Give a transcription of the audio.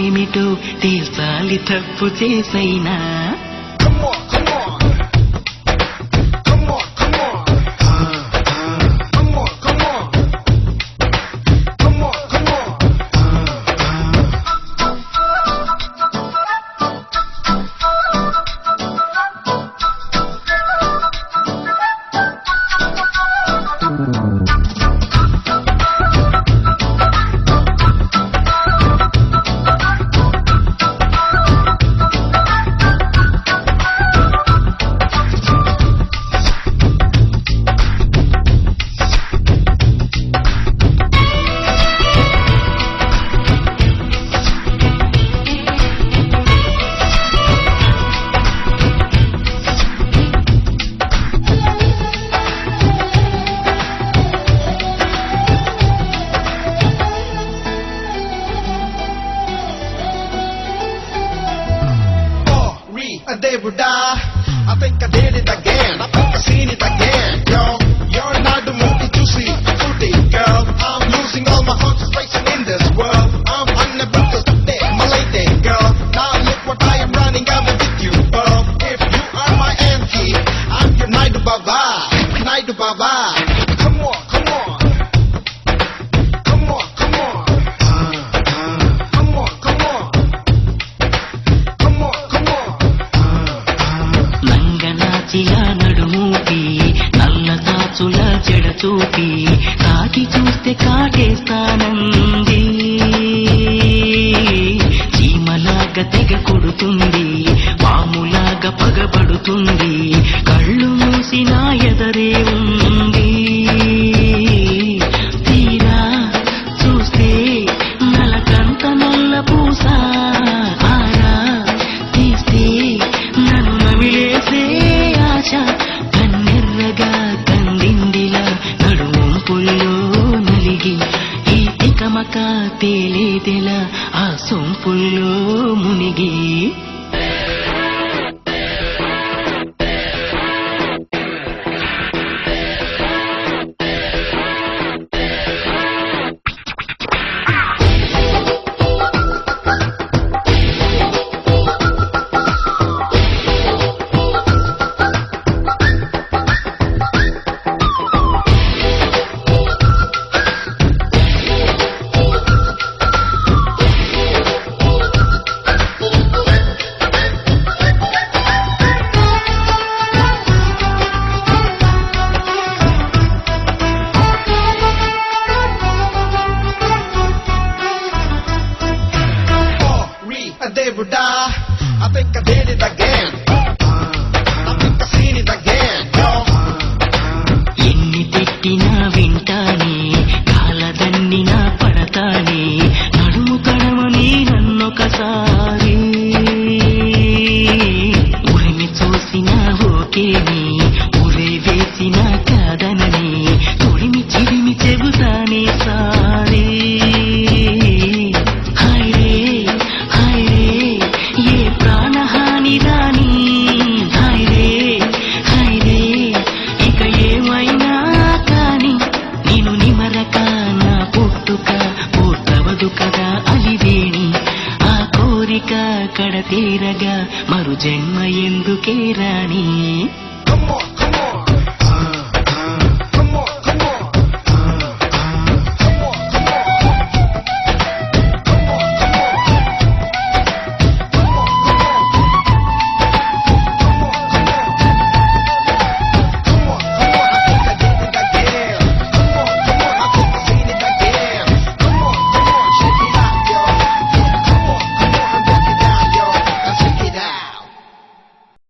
ఏమిటో తీర్చాలి తప్పు చేసైనా. They would die. I think I did it again. I think I seen it again, girl. You're not the movie to see, fruity girl. I'm losing all my concentration in this world. I'm unable to stop there, my lady girl. Now look what I am running out with you, girl. If you are my auntie, I'm your Naidu Baba, Naidu Baba. Come on, come on. Come on, come on. Come on, come on. Come on, come on. నంగనాచిలా నడుమూపి నల్ల తాచుల చెడ చూపి కాకి చూస్తే కాటేస్తానంది. చీమలాగా తెగ కొడుతుంది, పాములాగా పగబడుతుంది, కళ్ళు మూసి నా ఎదరే ఉంది. తీరా చూస్తే నలకంత నల్ల పూస, ఆరా తీస్తే నన్ను నమిలేసే ఆశ. కన్నెర్రగా కందిండిలా నడుముంపుల్లో నలిగి ఈ తికమక తేలేదెలా ఆ సొంపుల్లో మునిగి. They would die. I think I did it again. I think I seen it again, yo. ఎన్ని తిట్టినా వింటానే, కాలదన్నినా పడతానే, నడుము కడమని నన్నొకసారి. ఉరిమి చూసినా ఓకేని, ఉరే వేసినా కాదనని, తొడిమి చిరిమి చెబుతానే సారీ. కదా అలివేణి ఆ కోరిక కడతీరగా మరు జన్మ ఎందుకే రాణి.